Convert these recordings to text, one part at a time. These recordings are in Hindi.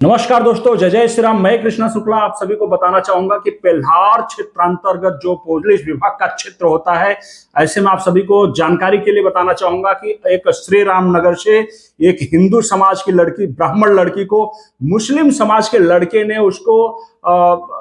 नमस्कार दोस्तों, जय जय श्री राम। मैं कृष्णा शुक्ला आप सभी को बताना चाहूंगा कि पेल्हार क्षेत्रांतर्गत जो पुलिस विभाग का क्षेत्र होता है, ऐसे में आप सभी को जानकारी के लिए बताना चाहूंगा कि एक श्री राम नगर से एक हिंदू समाज की लड़की, ब्राह्मण लड़की को मुस्लिम समाज के लड़के ने उसको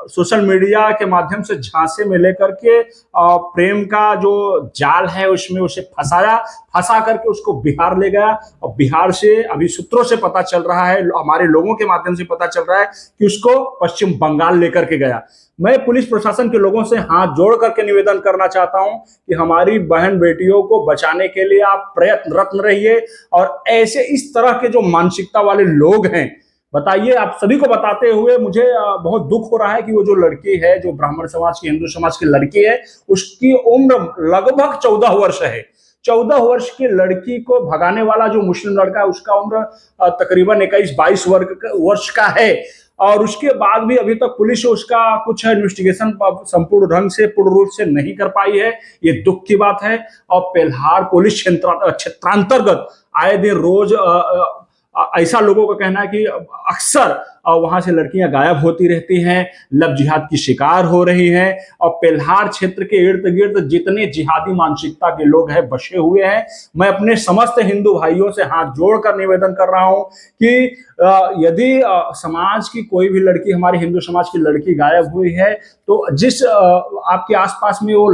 सोशल मीडिया के माध्यम से झांसे में लेकर के प्रेम का जो जाल है उसमें उसे फंसा करके उसको बिहार ले गया। और बिहार से अभी सूत्रों से पता चल रहा है, हमारे लोगों के माध्यम से पता चल रहा है कि उसको पश्चिम बंगाल लेकर के गया। मैं पुलिस प्रशासन के लोगों से हाथ जोड़ करके निवेदन करना चाहता हूं कि हमारी बहन बेटियों को बचाने के लिए आप प्रयत्नरत रहिए। और ऐसे इस तरह के जो मानसिकता वाले लोग हैं, बताइए, आप सभी को बताते हुए मुझे बहुत दुख हो रहा है कि वो जो लड़की है, जो ब्राह्मण समाज की, हिंदू समाज की लड़की है, उसकी उम्र लगभग 14 वर्ष है। 14 वर्ष की लड़की को भगाने वाला जो मुस्लिम लड़का है, उसका उम्र तकरीबन 21-22 वर्ष का है। और उसके बाद भी अभी तक पुलिस उसका कुछ इन्वेस्टिगेशन संपूर्ण ढंग से, पूर्ण रूप से नहीं कर पाई है। ये दुख की बात है। और पेल्हार पुलिस क्षेत्रांतर्गत आए दिन रोज ऐसा लोगों का कहना है कि अक्सर वहां से लड़कियां गायब होती रहती हैं, लव जिहाद की शिकार हो रही हैं। और पेल्हार क्षेत्र के इर्द गिर्द जितने जिहादी मानसिकता के लोग हैं, बसे हुए हैं। मैं अपने समस्त हिंदू भाइयों से हाथ जोड़कर निवेदन कर रहा हूं कि यदि समाज की कोई भी लड़की, हमारे हिंदू समाज की लड़की गायब हुई है, तो जिस आपके आसपास में वो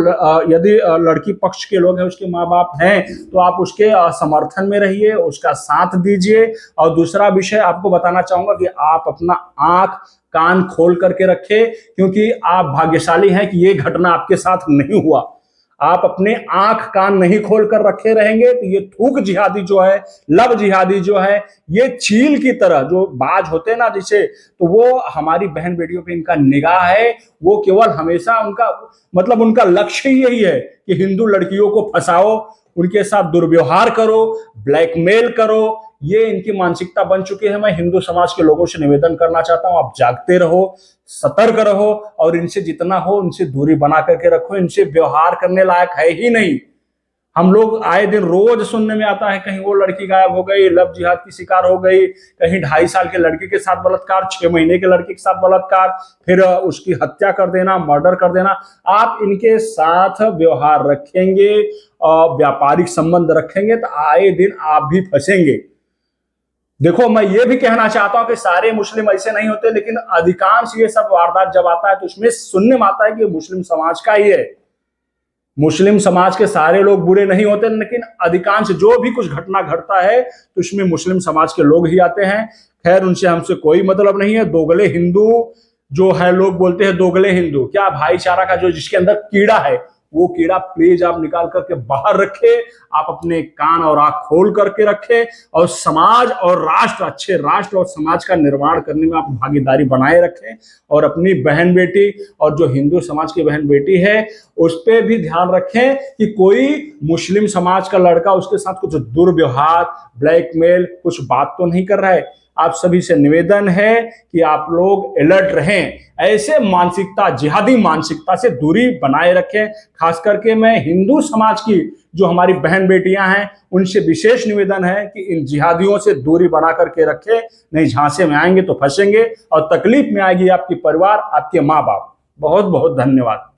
यदि लड़की पक्ष के लोग हैं, उसके माँ बाप हैं, तो आप उसके समर्थन में रहिए, उसका साथ दीजिए। और दूसरा विषय आपको बताना चाहूंगा कि आप अपना आंख कान खोल करके रखें, क्योंकि आप भाग्यशाली हैं कि ये घटना आपके साथ नहीं हुआ। आप अपने आंख कान नहीं खोल कर रखे रहेंगे तो ये थूक जिहादी जो है, लव जिहादी जो है, ये चील की तरह जो बाज होते हैं ना, जिसे, तो वो हमारी बहन बेटियों पे इनका निगाह है। वो केवल हमेशा उनका मतलब उनका लक्ष्य ही यही है कि हिंदू लड़कियों को फंसाओ, उनके साथ दुर्व्यवहार करो, ब्लैकमेल करो। ये इनकी मानसिकता बन चुकी है। मैं हिंदू समाज के लोगों से निवेदन करना चाहता हूं, आप जागते रहो, सतर्क रहो, और इनसे जितना हो उनसे दूरी बना करके रखो। इनसे व्यवहार करने लायक है ही नहीं। हम लोग आए दिन रोज सुनने में आता है, कहीं वो लड़की गायब हो गई, लव जिहाद की शिकार हो गई, कहीं 2.5 साल के लड़के के साथ बलात्कार, 6 महीने के लड़के के साथ बलात्कार, फिर उसकी हत्या कर देना, मर्डर कर देना। आप इनके साथ व्यवहार रखेंगे और व्यापारिक संबंध रखेंगे तो आए दिन आप भी फंसेंगे। देखो, मैं ये भी कहना चाहता हूं कि सारे मुस्लिम ऐसे नहीं होते, लेकिन अधिकांश ये सब वारदात जब आता है तो उसमें सुनने में आता है कि मुस्लिम समाज का ही है। मुस्लिम समाज के सारे लोग बुरे नहीं होते, लेकिन अधिकांश जो भी कुछ घटना घटता है तो उसमें मुस्लिम समाज के लोग ही आते हैं। खैर, उनसे हमसे कोई मतलब नहीं है। दोगले हिंदू जो है, लोग बोलते हैं दोगले हिंदू, क्या भाईचारा का जो जिसके अंदर कीड़ा है, वो कीड़ा प्लीज आप निकाल करके बाहर रखे। आप अपने कान और आंख खोल करके रखे और समाज और राष्ट्र, अच्छे राष्ट्र और समाज का निर्माण करने में आप भागीदारी बनाए रखें। और अपनी बहन बेटी और जो हिंदू समाज की बहन बेटी है, उस पर भी ध्यान रखें कि कोई मुस्लिम समाज का लड़का उसके साथ कुछ दुर्व्यवहार, ब्लैकमेल, कुछ बात तो नहीं कर रहा है। आप सभी से निवेदन है कि आप लोग अलर्ट रहें, ऐसे मानसिकता, जिहादी मानसिकता से दूरी बनाए रखें। खास करके मैं हिंदू समाज की जो हमारी बहन बेटियां हैं, उनसे विशेष निवेदन है कि इन जिहादियों से दूरी बना करके रखें, नहीं झांसे में आएंगे तो फंसेंगे और तकलीफ में आएगी आपकी परिवार, आपके माँ बाप। बहुत बहुत धन्यवाद।